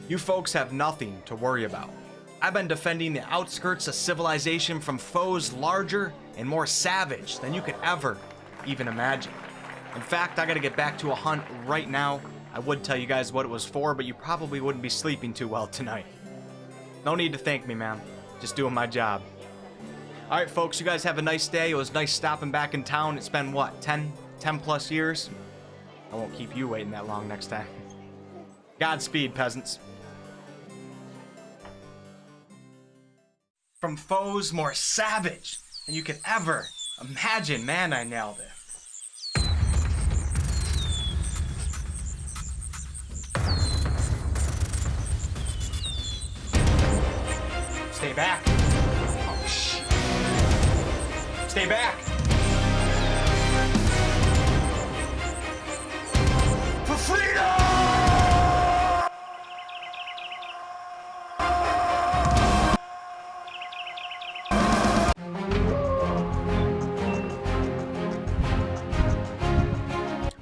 You folks have nothing to worry about. I've been defending the outskirts of civilization from foes larger and more savage than you could ever even imagine. In fact, I gotta get back to a hunt right now. I would tell you guys what it was for, but you probably wouldn't be sleeping too well tonight. No need to thank me, man. Just doing my job. Alright folks, you guys have a nice day. It was nice stopping back in town. It's been what, 10 plus years? I won't keep you waiting that long next time. Godspeed, peasants. From foes more savage than you could ever imagine. Man, I nailed it. Stay back. Oh, shit. Stay back. For freedom!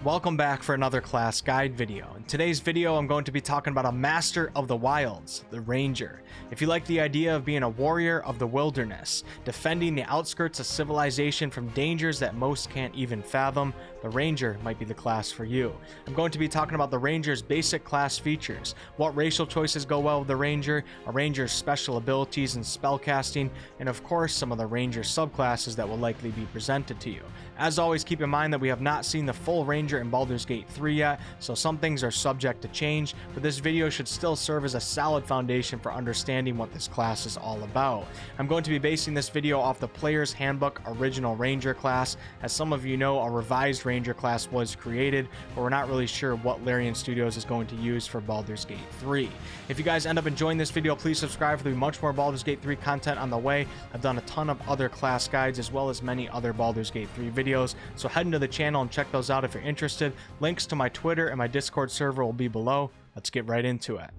Welcome back for another class guide video. In today's video, I'm going to be talking about a master of the wilds, the ranger. If you like the idea of being a warrior of the wilderness, defending the outskirts of civilization from dangers that most can't even fathom, the ranger might be the class for you. I'm going to be talking about the ranger's basic class features, what racial choices go well with the ranger, a ranger's special abilities and spellcasting, and of course some of the ranger subclasses that will likely be presented to you. As always, keep in mind that we have not seen the full ranger in Baldur's Gate 3 yet, so some things are subject to change, but this video should still serve as a solid foundation for understanding what this class is all about. I'm going to be basing this video off the Player's Handbook Original Ranger class. As some of you know, a revised ranger class was created, but we're not really sure what Larian Studios is going to use for Baldur's Gate 3. If you guys end up enjoying this video, please subscribe for there will be much more Baldur's Gate 3 content on the way. I've done a ton of other class guides as well as many other Baldur's Gate 3 videos, so head into the channel and check those out if you're interested. Links to my Twitter and my Discord server will be below. Let's get right into it.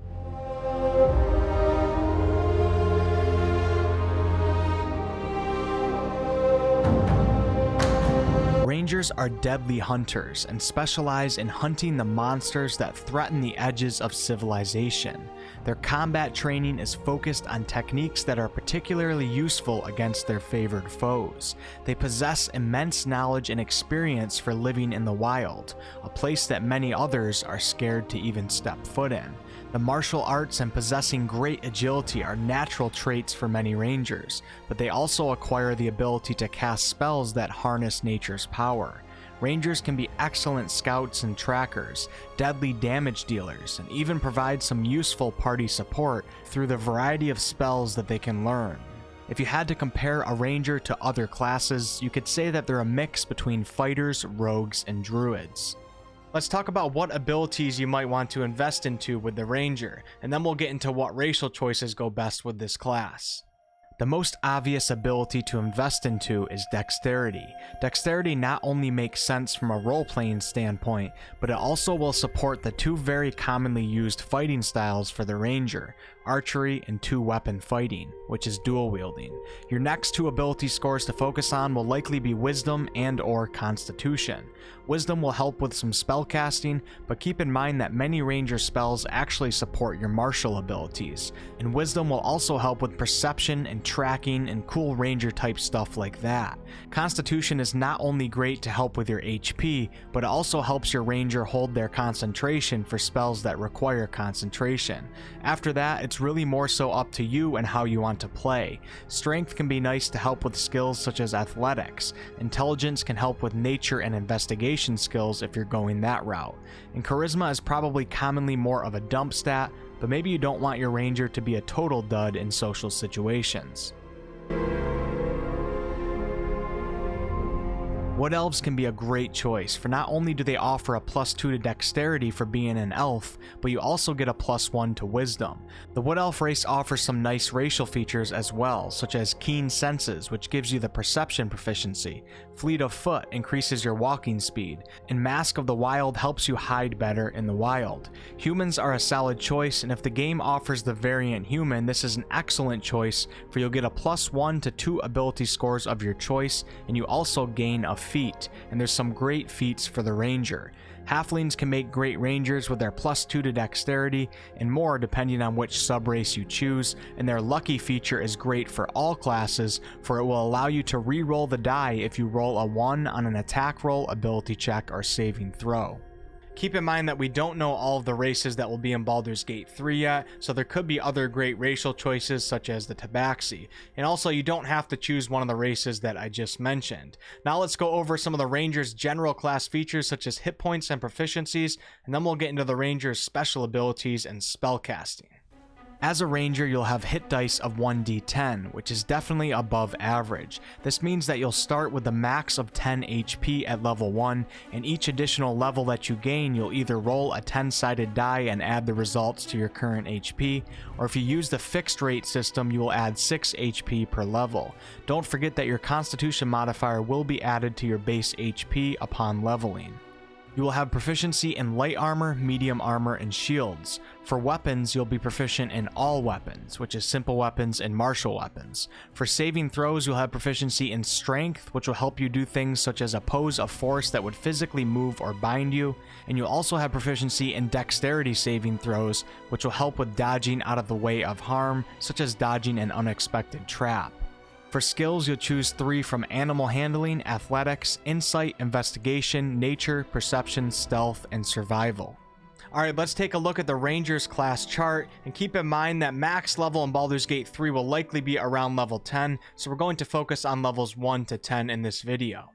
Rangers are deadly hunters and specialize in hunting the monsters that threaten the edges of civilization. Their combat training is focused on techniques that are particularly useful against their favored foes. They possess immense knowledge and experience for living in the wild, a place that many others are scared to even step foot in. The martial arts and possessing great agility are natural traits for many rangers, but they also acquire the ability to cast spells that harness nature's power. Rangers can be excellent scouts and trackers, deadly damage dealers, and even provide some useful party support through the variety of spells that they can learn. If you had to compare a ranger to other classes, you could say that they're a mix between fighters, rogues, and druids. Let's talk about what abilities you might want to invest into with the ranger, and then we'll get into what racial choices go best with this class. The most obvious ability to invest into is dexterity. Dexterity not only makes sense from a role-playing standpoint, but it also will support the two very commonly used fighting styles for the ranger, archery and two-weapon fighting, which is dual wielding. Your next two ability scores to focus on will likely be Wisdom and or Constitution. Wisdom will help with some spell casting, but keep in mind that many ranger spells actually support your martial abilities, and Wisdom will also help with perception and tracking and cool ranger type stuff like that. Constitution is not only great to help with your HP, but it also helps your ranger hold their concentration for spells that require concentration. After that, it's really more so up to you and how you want to play. Strength can be nice to help with skills such as athletics. Intelligence can help with nature and investigation skills if you're going that route. And charisma is probably commonly more of a dump stat, but maybe you don't want your ranger to be a total dud in social situations. Wood Elves can be a great choice, for not only do they offer a +2 to dexterity for being an elf, but you also get a +1 to wisdom. The Wood Elf race offers some nice racial features as well, such as Keen Senses, which gives you the perception proficiency, Fleet of Foot increases your walking speed, and Mask of the Wild helps you hide better in the wild. Humans are a solid choice, and if the game offers the variant human, this is an excellent choice, for you'll get a +1 to 2 ability scores of your choice, and you also gain a feat, and there's some great feats for the ranger. Halflings can make great rangers with their +2 to dexterity and more depending on which subrace you choose, and their lucky feature is great for all classes, for it will allow you to re-roll the die if you roll a 1 on an attack roll, ability check, or saving throw. Keep in mind that we don't know all of the races that will be in Baldur's Gate 3 yet, so there could be other great racial choices such as the Tabaxi. And also, you don't have to choose one of the races that I just mentioned. Now let's go over some of the Ranger's general class features such as hit points and proficiencies, and then we'll get into the Ranger's special abilities and spellcasting. As a ranger, you'll have hit dice of 1d10, which is definitely above average. This means that you'll start with the max of 10 HP at level 1, and each additional level that you gain, you'll either roll a 10-sided die and add the results to your current HP, or if you use the fixed rate system, you will add 6 HP per level. Don't forget that your Constitution modifier will be added to your base HP upon leveling. You will have proficiency in light armor, medium armor, and shields. For weapons, you'll be proficient in all weapons, which is simple weapons and martial weapons. For saving throws, you'll have proficiency in strength, which will help you do things such as oppose a force that would physically move or bind you, and you'll also have proficiency in dexterity saving throws, which will help with dodging out of the way of harm, such as dodging an unexpected trap. For skills, you'll choose 3 from Animal Handling, Athletics, Insight, Investigation, Nature, Perception, Stealth, and Survival. Alright, let's take a look at the Ranger's class chart, and keep in mind that max level in Baldur's Gate 3 will likely be around level 10, so we're going to focus on levels 1 to 10 in this video.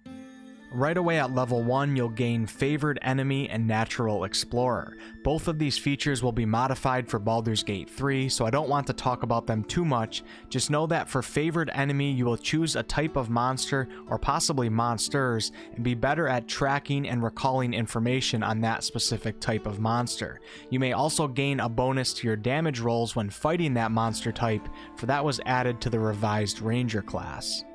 Right away at level 1, you'll gain Favored Enemy and Natural Explorer. Both of these features will be modified for Baldur's Gate 3, so I don't want to talk about them too much. Just know that for Favored Enemy, you will choose a type of monster, or possibly monsters, and be better at tracking and recalling information on that specific type of monster. You may also gain a bonus to your damage rolls when fighting that monster type, for that was added to the revised Ranger class.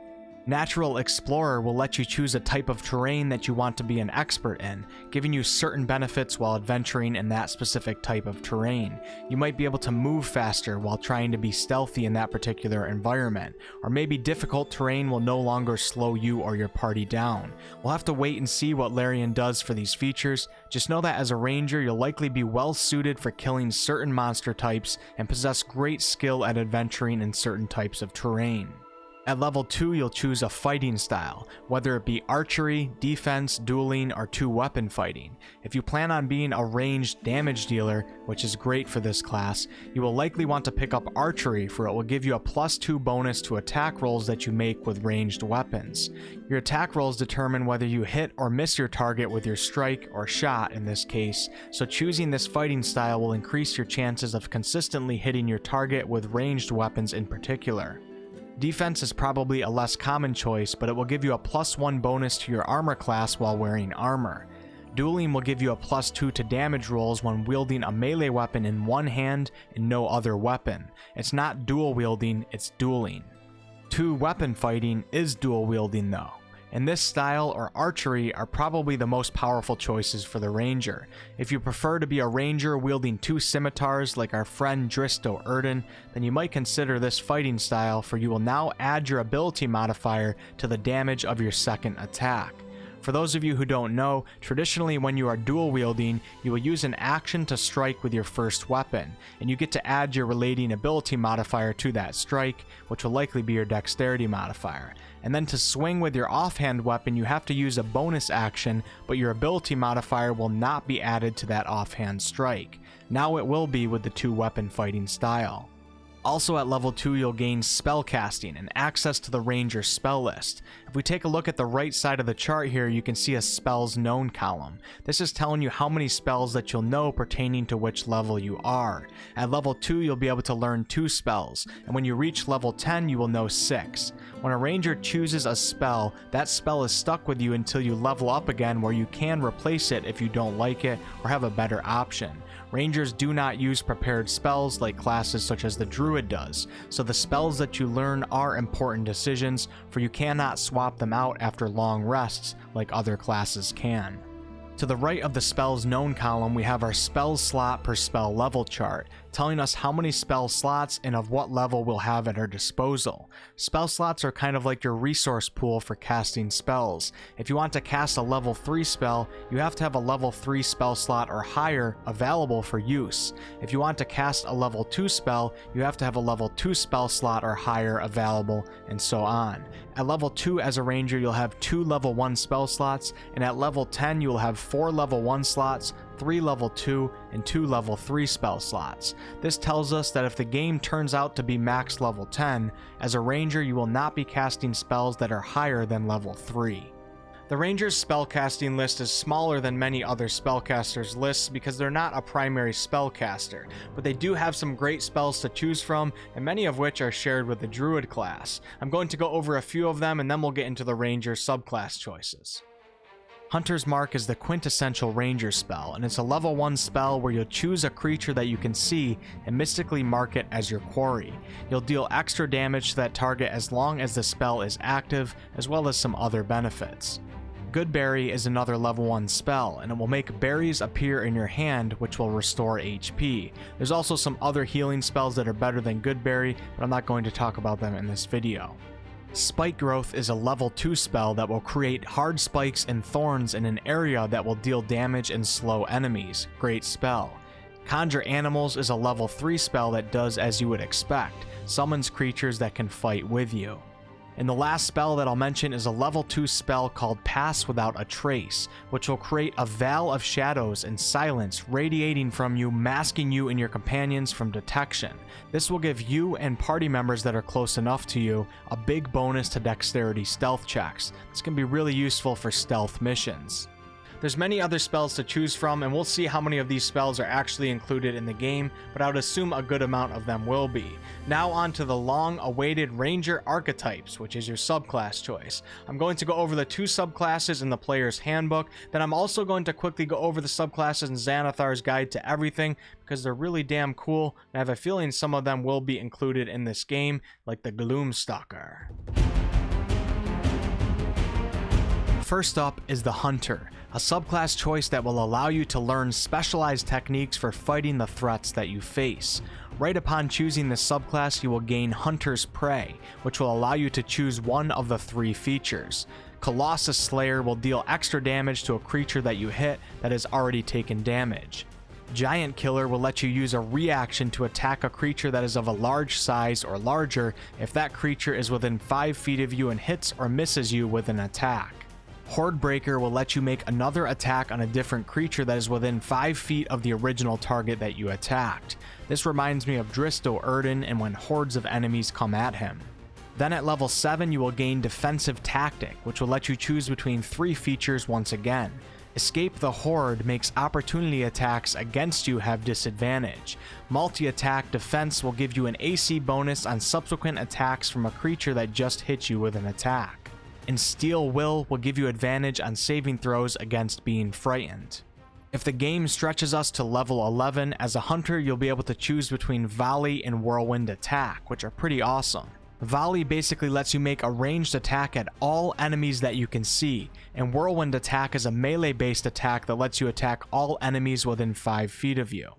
Natural Explorer will let you choose a type of terrain that you want to be an expert in, giving you certain benefits while adventuring in that specific type of terrain. You might be able to move faster while trying to be stealthy in that particular environment, or maybe difficult terrain will no longer slow you or your party down. We'll have to wait and see what Larian does for these features. Just know that as a ranger, you'll likely be well suited for killing certain monster types and possess great skill at adventuring in certain types of terrain. At level 2, you'll choose a fighting style, whether it be archery, defense, dueling, or 2-weapon fighting. If you plan on being a ranged damage dealer, which is great for this class, you will likely want to pick up archery, for it will give you a +2 bonus to attack rolls that you make with ranged weapons. Your attack rolls determine whether you hit or miss your target with your strike or shot in this case, so choosing this fighting style will increase your chances of consistently hitting your target with ranged weapons in particular. Defense is probably a less common choice, but it will give you a +1 bonus to your armor class while wearing armor. Dueling will give you a +2 to damage rolls when wielding a melee weapon in one hand and no other weapon. It's not dual wielding, it's dueling. 2-weapon fighting is dual wielding though. And this style or archery are probably the most powerful choices for the ranger. If you prefer to be a ranger wielding 2 scimitars like our friend Dristo Erden, then you might consider this fighting style, for you will now add your ability modifier to the damage of your second attack. For those of you who don't know, traditionally when you are dual wielding, you will use an action to strike with your first weapon, and you get to add your relating ability modifier to that strike, which will likely be your dexterity modifier. And then to swing with your offhand weapon, you have to use a bonus action, but your ability modifier will not be added to that offhand strike. Now it will be with the 2-weapon fighting style. Also at level 2, you'll gain spellcasting and access to the ranger spell list. If we take a look at the right side of the chart here, you can see a spells known column. This is telling you how many spells that you'll know pertaining to which level you are. At level 2, you'll be able to learn 2 spells, and when you reach level 10, you will know 6. When a ranger chooses a spell, that spell is stuck with you until you level up again, where you can replace it if you don't like it or have a better option. Rangers do not use prepared spells like classes such as the Druid does, so the spells that you learn are important decisions, for you cannot swap them out after long rests like other classes can. To the right of the spells known column, we have our spell slot per spell level chart, telling us how many spell slots and of what level we'll have at our disposal. Spell slots are kind of like your resource pool for casting spells. If you want to cast a level 3 spell, you have to have a level 3 spell slot or higher available for use. If you want to cast a level 2 spell, you have to have a level 2 spell slot or higher available, and so on. At level 2 as a ranger, you'll have 2 level 1 spell slots, and at level 10 you will have 4 level 1 slots, 3 level 2, and 2 level 3 spell slots. This tells us that if the game turns out to be max level 10, as a ranger you will not be casting spells that are higher than level 3. The Ranger's spellcasting list is smaller than many other spellcasters' lists because they're not a primary spellcaster, but they do have some great spells to choose from, and many of which are shared with the Druid class. I'm going to go over a few of them and then we'll get into the Ranger's subclass choices. Hunter's Mark is the quintessential ranger spell, and it's a level 1 spell where you'll choose a creature that you can see and mystically mark it as your quarry. You'll deal extra damage to that target as long as the spell is active, as well as some other benefits. Good Berry is another level 1 spell, and it will make berries appear in your hand, which will restore HP. There's also some other healing spells that are better than Good Berry, but I'm not going to talk about them in this video. Spike Growth is a level 2 spell that will create hard spikes and thorns in an area that will deal damage and slow enemies. Great spell. Conjure Animals is a level 3 spell that does as you would expect, summons creatures that can fight with you. And the last spell that I'll mention is a level 2 spell called Pass Without a Trace, which will create a veil of shadows and silence radiating from you, masking you and your companions from detection. This will give you and party members that are close enough to you a big bonus to dexterity stealth checks. This can be really useful for stealth missions. There's many other spells to choose from, and we'll see how many of these spells are actually included in the game, but I would assume a good amount of them will be. Now on to the long-awaited Ranger archetypes, which is your subclass choice. I'm going to go over the 2 subclasses in the player's handbook, then I'm also going to quickly go over the subclasses in Xanathar's Guide to Everything, because they're really damn cool, and I have a feeling some of them will be included in this game, like the GLOOM Stalker. First up is the Hunter, a subclass choice that will allow you to learn specialized techniques for fighting the threats that you face. Right upon choosing this subclass, you will gain Hunter's Prey, which will allow you to choose one of the 3 features. Colossus Slayer will deal extra damage to a creature that you hit that has already taken damage. Giant Killer will let you use a reaction to attack a creature that is of a large size or larger if that creature is within 5 feet of you and hits or misses you with an attack. Horde Breaker will let you make another attack on a different creature that is within 5 feet of the original target that you attacked. This reminds me of Dristo Erden and when hordes of enemies come at him. Then at level 7 you will gain Defensive Tactic, which will let you choose between 3 features once again. Escape the Horde makes opportunity attacks against you have disadvantage. Multi-attack defense will give you an AC bonus on subsequent attacks from a creature that just hit you with an attack. And Steel Will give you advantage on saving throws against being frightened. If the game stretches us to level 11, as a hunter you'll be able to choose between Volley and Whirlwind Attack, which are pretty awesome. Volley basically lets you make a ranged attack at all enemies that you can see, and Whirlwind Attack is a melee-based attack that lets you attack all enemies within 5 feet of you.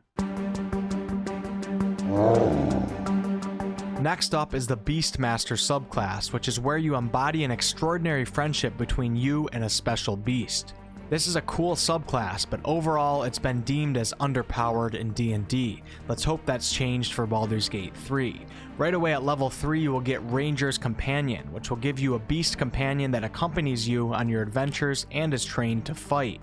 Next up is the Beastmaster subclass, which is where you embody an extraordinary friendship between you and a special beast. This is a cool subclass, but overall it's been deemed as underpowered in D&D. Let's hope that's changed for Baldur's Gate 3. Right away at level 3 you will get Ranger's Companion, which will give you a beast companion that accompanies you on your adventures and is trained to fight.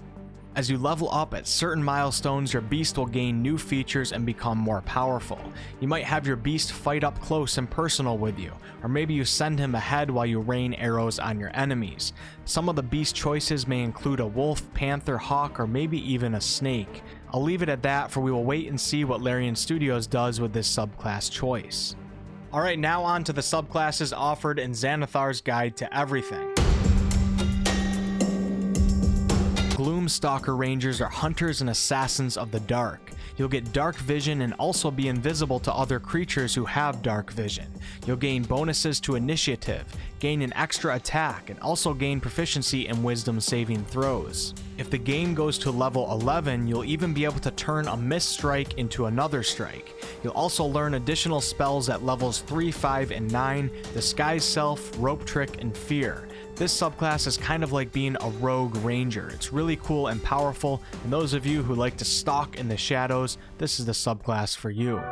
As you level up at certain milestones, your beast will gain new features and become more powerful. You might have your beast fight up close and personal with you, or maybe you send him ahead while you rain arrows on your enemies. Some of the beast choices may include a wolf, panther, hawk, or maybe even a snake. I'll leave it at that, for we will wait and see what Larian Studios does with this subclass choice. Alright, now on to the subclasses offered in Xanathar's Guide to Everything. Gloom GLOOM Stalker Rangers are hunters and assassins of the dark. You'll get dark vision and also be invisible to other creatures who have dark vision. You'll gain bonuses to initiative, gain an extra attack, and also gain proficiency in wisdom saving throws. If the game goes to level 11, you'll even be able to turn a missed strike into another strike. You'll also learn additional spells at levels 3, 5, and 9, Disguise Self, Rope Trick, and Fear. This subclass is kind of like being a rogue ranger. It's really cool and powerful, and those of you who like to stalk in the shadows, this is the subclass for you.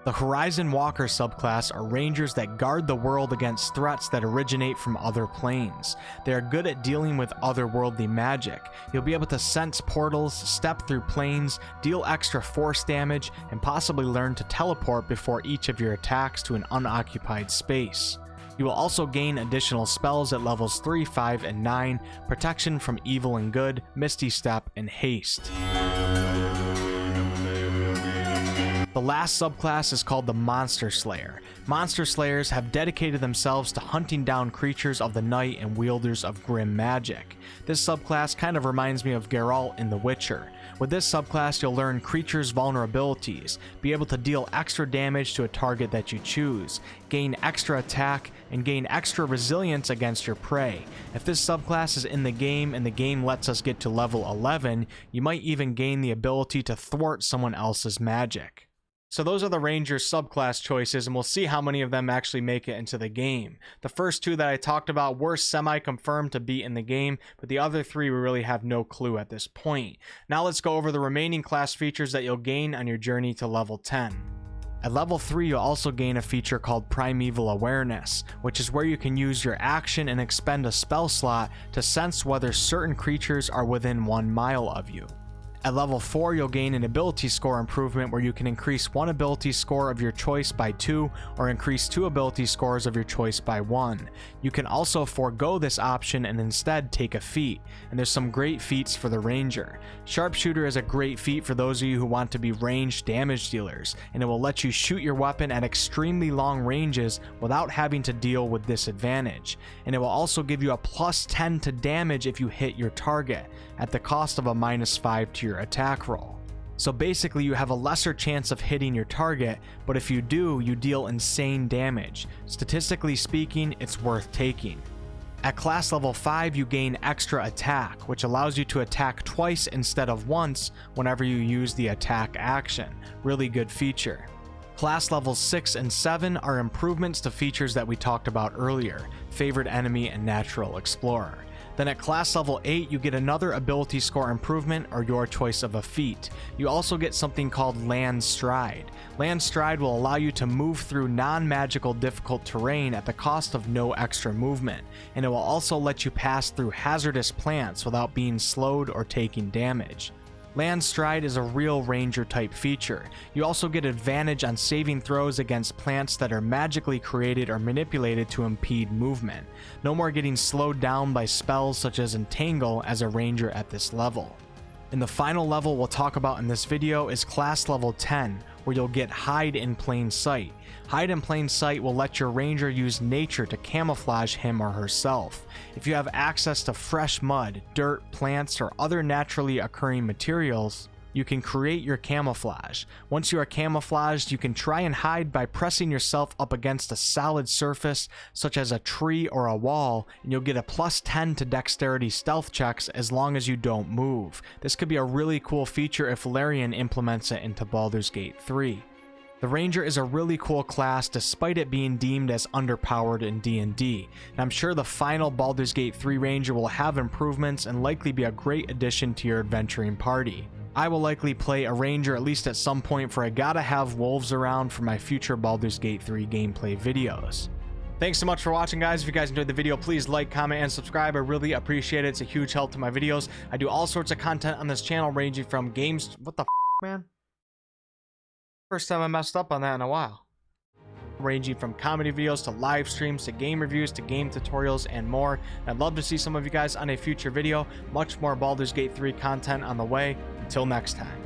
The Horizon Walker subclass are rangers that guard the world against threats that originate from other planes. They are good at dealing with otherworldly magic. You'll be able to sense portals, step through planes, deal extra force damage, and possibly learn to teleport before each of your attacks to an unoccupied space. You will also gain additional spells at levels 3, 5, and 9, Protection from Evil and Good, Misty Step, and Haste. The last subclass is called the Monster Slayer. Monster Slayers have dedicated themselves to hunting down creatures of the night and wielders of grim magic. This subclass kind of reminds me of Geralt in The Witcher. With this subclass, you'll learn creatures' vulnerabilities, be able to deal extra damage to a target that you choose, gain extra attack, and gain extra resilience against your prey. If this subclass is in the game and the game lets us get to level 11, you might even gain the ability to thwart someone else's magic. So those are the Ranger subclass choices, and we'll see how many of them actually make it into the game. The first two that I talked about were semi-confirmed to be in the game, but the other three we really have no clue at this point. Now let's go over the remaining class features that you'll gain on your journey to level 10. At level 3, you'll also gain a feature called Primeval Awareness, which is where you can use your action and expend a spell slot to sense whether certain creatures are within 1 mile of you. At level 4, you'll gain an ability score improvement where you can increase one ability score of your choice by 2 or increase 2 ability scores of your choice by 1. You can also forego this option and instead take a feat, and there's some great feats for the Ranger. Sharpshooter is a great feat for those of you who want to be ranged damage dealers, and it will let you shoot your weapon at extremely long ranges without having to deal with disadvantage. And it will also give you a +10 to damage if you hit your target, at the cost of a -5 to your attack roll. So basically you have a lesser chance of hitting your target, but if you do, you deal insane damage. Statistically speaking, it's worth taking. At class level 5, you gain extra attack, which allows you to attack twice instead of once whenever you use the attack action. Really good feature. Class levels 6 and 7 are improvements to features that we talked about earlier, Favored Enemy and Natural Explorer. Then at class level 8, you get another ability score improvement or your choice of a feat. You also get something called Land Stride. Land Stride will allow you to move through non-magical difficult terrain at the cost of no extra movement, and it will also let you pass through hazardous plants without being slowed or taking damage. Land Stride is a real ranger type feature. You also get advantage on saving throws against plants that are magically created or manipulated to impede movement. No more getting slowed down by spells such as Entangle as a ranger at this level. And the final level we'll talk about in this video is class level 10, where you'll get Hide in Plain Sight. Hide in Plain Sight will let your ranger use nature to camouflage him or herself. If you have access to fresh mud, dirt, plants, or other naturally occurring materials, you can create your camouflage. Once you are camouflaged, you can try and hide by pressing yourself up against a solid surface, such as a tree or a wall, and you'll get a +10 to dexterity stealth checks as long as you don't move. This could be a really cool feature if Larian implements it into Baldur's Gate 3. The Ranger is a really cool class despite it being deemed as underpowered in D&D, and I'm sure the final Baldur's Gate 3 Ranger will have improvements and likely be a great addition to your adventuring party. I will likely play a Ranger at least at some point, for I gotta have wolves around for my future Baldur's Gate 3 gameplay videos. Thanks so much for watching, guys. If you guys enjoyed the video, please like, comment, and subscribe. I really appreciate it. It's a huge help to my videos. I do all sorts of content on this channel ranging from games... What the f***, man? First time I messed up on that in a while. Ranging from comedy videos to live streams to game reviews to game tutorials and more. And I'd love to see some of you guys on a future video. Much more Baldur's Gate 3 content on the way. Until next time.